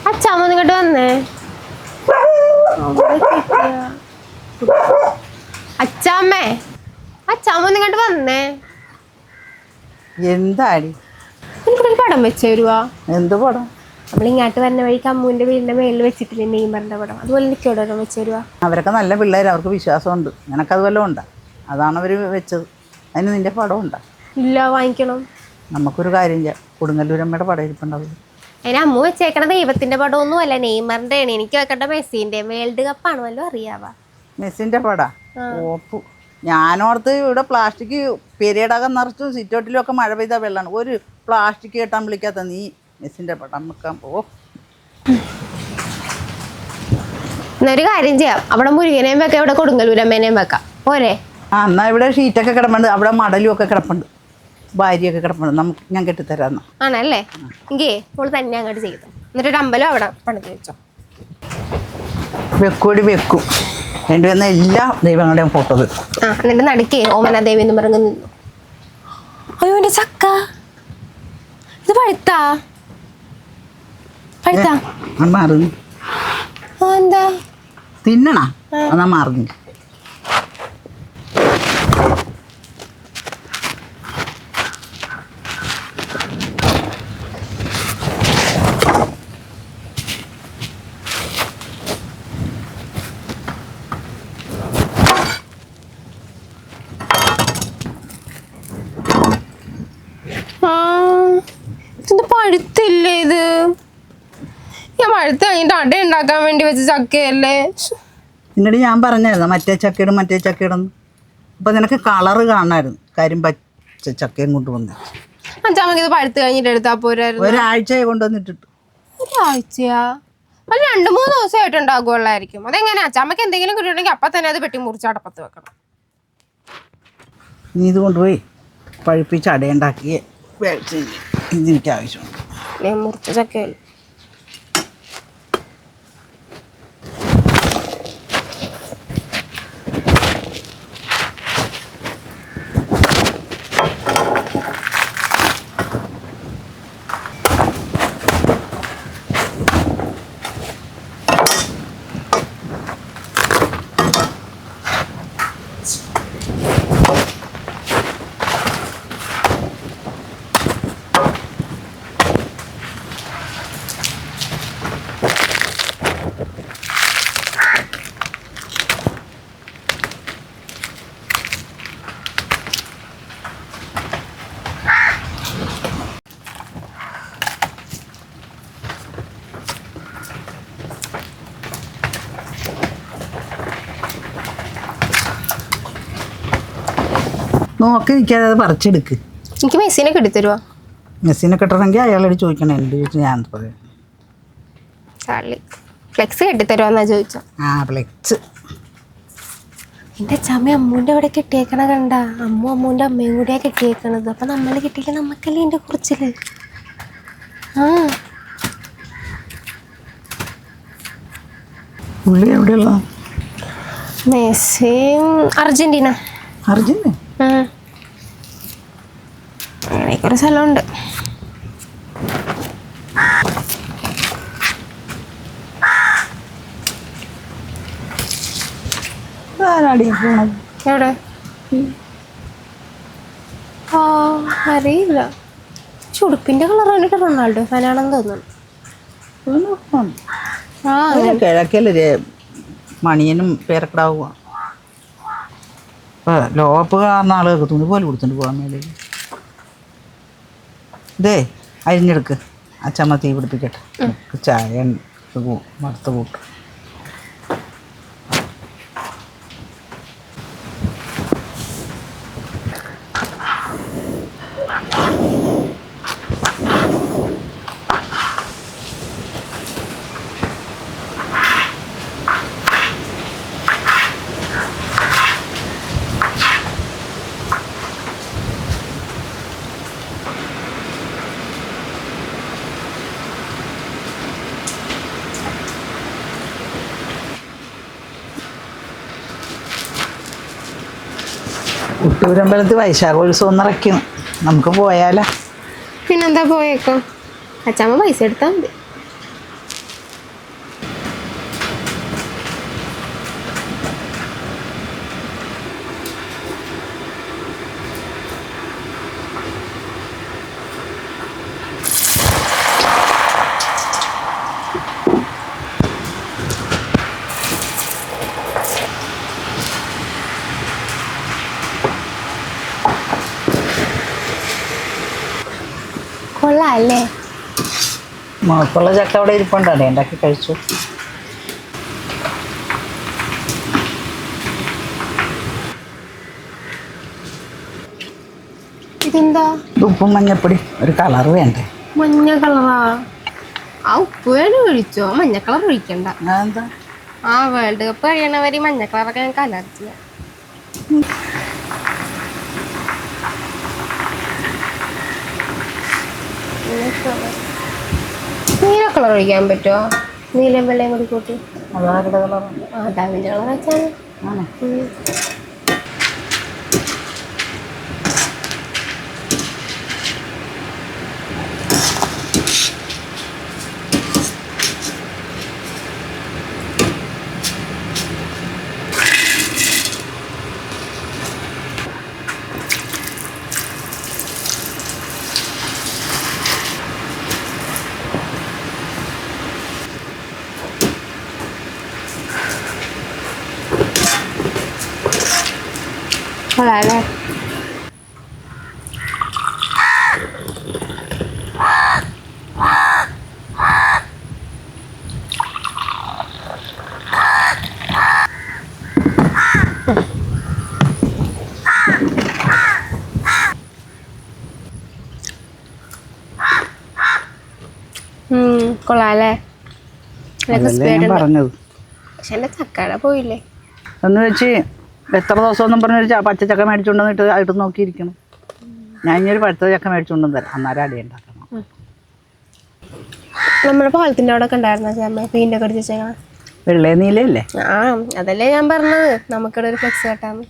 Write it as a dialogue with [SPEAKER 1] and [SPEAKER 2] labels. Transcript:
[SPEAKER 1] അച്ഛാമ്മ ഇങ്ങോട്ട് വന്നേ. അച്ഛാമ്മേ, അച്ഛാമ്മ ഇങ്ങോട്ട് വന്നേ.
[SPEAKER 2] എന്താടി?
[SPEAKER 1] എനിക്കൊരു പടം വെച്ച് തരുവാ?
[SPEAKER 2] എന്ത് പടം?
[SPEAKER 1] നമ്മളിങ്ങോട്ട് വരുന്ന വഴിക്ക് അമ്മൂന്റെ വീടിന്റെ മേളിൽ വെച്ചിട്ടില്ലേ നെയ്മറിന്റെ പടം, അതുപോലെ എനിക്കോടെ വെച്ച് തരുവാ?
[SPEAKER 2] അവരൊക്കെ നല്ല പിള്ളേർ, അവർക്ക് വിശ്വാസമുണ്ട്. നിനക്കത് വല്ലതും ഉണ്ടാ? അതാണ് അവർ വെച്ചത്. അതിന് നിന്റെ പടം ഉണ്ടാ?
[SPEAKER 1] ഇല്ല, വാങ്ങിക്കണം.
[SPEAKER 2] നമുക്കൊരു കാര്യം ചെയ്യാം, കൊടുങ്ങല്ലൂരമ്മയുടെ പടം ഇരിപ്പുണ്ടാവും.
[SPEAKER 1] അതിന് അമ്മ വെച്ചേക്കണ ദൈവത്തിന്റെ പടമൊന്നും അല്ല, നെയ്മറിന്റെ ആണ്. എനിക്ക് വെക്കേണ്ട മെസ്സിന്റെ. വേൾഡ് കപ്പാണ്, വല്ലതും അറിയാവാ?
[SPEAKER 2] മെസ്സിൻ്റെ പടാ? ഓപ്പു. ഞാനോർത്ത് ഇവിടെ പ്ലാസ്റ്റിക് പെരിയടകം നിറച്ചു സിറ്റൗട്ടിലും ഒക്കെ മഴ പെയ്താൽ വെള്ളമാണ്. ഒരു പ്ലാസ്റ്റിക് കെട്ടാൻ വിളിക്കാത്ത നീ മെസ്സിൻ്റെ പടം വെക്കാൻ പോ.
[SPEAKER 1] എന്നൊരു കാര്യം ചെയ്യാം, അവിടെ മുരുകനെയും വെക്കാം, ഇവിടെ കൊടുങ്ങല്ലൂരമ്മേനെയും വെക്കാം, പോരെ?
[SPEAKER 2] എന്നാൽ ഇവിടെ ഷീറ്റൊക്കെ കിടപ്പുണ്ട്, അവിടെ മടലും ഒക്കെ കിടപ്പുണ്ട്, ഭാര്യയൊക്കെ കിടപ്പുണ്ട്. നമുക്ക് ഞാൻ കെട്ടിത്തരാമെന്നാ.
[SPEAKER 1] ആണല്ലേ? എങ്കേ മോള് തന്നെ അങ്ങോട്ട് ചെയ്തു. എന്നിട്ടൊരു അമ്പലം അവിടെ പണിത് വെച്ചോ.
[SPEAKER 2] വെക്കൂടി വെക്കും. വേണ്ടി വന്ന എല്ലാ ദൈവങ്ങളുടെയും ഫോട്ടോ വെക്കും.
[SPEAKER 1] എന്നിട്ട് നടുക്കേ ഓമന ദേവി എന്ന് പറഞ്ഞു നിന്നു. അയ്യോ എന്റെ ചക്ക, ഇത് പഴുത്താ? പഴുത്താ?
[SPEAKER 2] മാറുന്നു.
[SPEAKER 1] എന്താ
[SPEAKER 2] തിന്നണ? എന്നാ മാറുന്നു.
[SPEAKER 1] ഇതിന്റെ പഴുത്തില്ലേ ഇത്? ഞാൻ പഴുത്ത് കഴിഞ്ഞിട്ട് അട ഉണ്ടാക്കാൻ വേണ്ടി വെച്ച ചക്കയല്ലേ.
[SPEAKER 2] എന്നിട്ട് ഞാൻ പറഞ്ഞായിരുന്നു മറ്റേ ചക്കയിടും. അപ്പം നിനക്ക് കളറ് കാണാമായിരുന്നു. കാര്യം പച്ച ചക്കയും കൊണ്ടുവന്നു.
[SPEAKER 1] അച്ഛാമ്മക്ക് ഇത് പഴുത്ത് കഴിഞ്ഞിട്ട് എടുത്താൽ പോരായിരുന്നു?
[SPEAKER 2] ഒരാഴ്ചയായി കൊണ്ടുവന്നിട്ടിട്ട്.
[SPEAKER 1] ഒരാഴ്ചയാ? അല്ല 2-3 ദിവസമായിട്ട് ഉണ്ടാകുള്ളായിരിക്കും. അതെങ്ങനെ? അച്ഛാമ്മക്ക് എന്തെങ്കിലും കിട്ടിയിട്ടുണ്ടെങ്കിൽ അപ്പം തന്നെ അത് വെട്ടി മുറിച്ച് അടപ്പത്ത് വെക്കണം.
[SPEAKER 2] നീ ഇത് കൊണ്ടുപോയി പഴുപ്പിച്ച് അടയുണ്ടാക്കിയേ ഇതെനിക്ക് ആവശ്യമുണ്ട്.
[SPEAKER 1] മുറിച്ച ചക്കയല്ലേ.
[SPEAKER 2] നോക്കി നിൽക്കാതെ അത് പറിച്ചെടുക്ക്.
[SPEAKER 1] എനിക്ക് മെസ്സിനെ കെട്ടിത്തരുവാ?
[SPEAKER 2] മെസ്സിനെ കെട്ടണമെങ്കിൽ അയാളോട് ചോദിക്കണം. എൻ്റെ ചോദിച്ചു ഞാൻ പറയാം.
[SPEAKER 1] ഫ്ലെക്സ് കെട്ടിത്തരുവാന്നാ ചോദിച്ചോ?
[SPEAKER 2] ഫ്ലെക്സ്
[SPEAKER 1] എൻ്റെ അച്ഛാമ്മ അമ്മൂൻ്റെ അവിടെ കെട്ടിയേക്കണ കണ്ട? അമ്മൂൻ്റെ അമ്മയും കൂടിയാ കെട്ടിയേക്കണത്. അപ്പം നമ്മൾ കെട്ടിയില്ല, നമുക്കല്ലേ എൻ്റെ കുറച്ചില്.
[SPEAKER 2] പുള്ളി എവിടെയുള്ള?
[SPEAKER 1] മെസ്സിയും അർജന്റീന.
[SPEAKER 2] അർജന്റീന?
[SPEAKER 1] അങ്ങനെയൊക്കെ ഒരു സ്ഥലമുണ്ട്. എവിടെ? അറിയില്ല. ചുടുപ്പിന്റെ കളർ കണ്ടിട്ട് റൊണാൾഡോ ഫാനാണെന്ന് തോന്നുന്നു.
[SPEAKER 2] കിഴക്കല്ലേ മണിയനും പേരക്കിടാവുക. ലോകപ്പ് കാണുന്ന ആളുകൾക്ക് തുണി പോലെ കൊടുത്തിട്ട് പോകാൻ മേലെ. ഇതേ അരിഞ്ഞെടുക്ക്. അച്ചമ്മ തീ പിടിപ്പിക്കട്ടെ. ചായ വറുത്ത് കൂട്ടും. കുട്ടൂരമ്പലത്തിൽ വൈശാഖോത്സവം നിറയ്ക്കുന്നു. നമുക്ക് പോയാലോ?
[SPEAKER 1] പിന്നെ എന്താ പോയേക്കോ, അച്ഛമ്മ പൈസ എടുത്താൽ മതി. കൊള്ളാല്ലേ?
[SPEAKER 2] മോക്കുള്ള ചക്ക അവിടെ ഇരിപ്പുണ്ടല്ലേ, ഉണ്ടാക്കി കഴിച്ചു.
[SPEAKER 1] ഇതെന്താ?
[SPEAKER 2] ഉപ്പും മഞ്ഞപ്പൊടി, ഒരു കളർ വേണ്ടേ?
[SPEAKER 1] മഞ്ഞ കളറാ? ആ ഉപ്പ് വേണം ഒഴിച്ചോ, മഞ്ഞ കളർ ഒഴിക്കണ്ട.
[SPEAKER 2] അതെന്താ?
[SPEAKER 1] ആ വേൾഡ് കപ്പ് കഴിയണവരെ മഞ്ഞ കളറൊക്കെ ഞങ്ങൾക്ക് അലർജിയാ. നീല കളർ ഒഴിക്കാൻ പറ്റുമോ? നീലയും വെള്ളയും കൂടി കൂട്ടി.
[SPEAKER 2] അതാരുടെ കളറാണ്?
[SPEAKER 1] ആ ഡാവിൻ്റെ കളർ വെച്ചാൽ.
[SPEAKER 2] ആണോ?
[SPEAKER 1] കൊള്ളാല്ലേ? കൊള്ളാല്ലേ?
[SPEAKER 2] പറഞ്ഞത്.
[SPEAKER 1] പക്ഷെ എന്റെ ചക്കട പോയില്ലേ
[SPEAKER 2] എന്ന് വെച്ച് എത്ര ദിവസം ഒന്നും പറഞ്ഞ പച്ചച്ചക്ക മേടിച്ചുകൊണ്ടെന്നിട്ട് ആയിട്ട് നോക്കിയിരിക്കണം. ഞാൻ ഇനിയൊരു പഴുത്ത ചക്ക മേടിച്ചുകൊണ്ടും തരാം, അന്നേരം അടി ഉണ്ടാക്കണം.
[SPEAKER 1] നമ്മുടെ പാലത്തിന്റെ അവിടെ ഒക്കെ ഉണ്ടായിരുന്ന പെയിന്റ് ഒക്കെ അടിച്ചേക്കണം.
[SPEAKER 2] വെള്ളേ നീലയല്ലേ?
[SPEAKER 1] ആ അതല്ലേ ഞാൻ പറഞ്ഞത്, നമുക്കിവിടെ ഒരു ഫ്ലെക്സ് കെട്ടാന്ന്.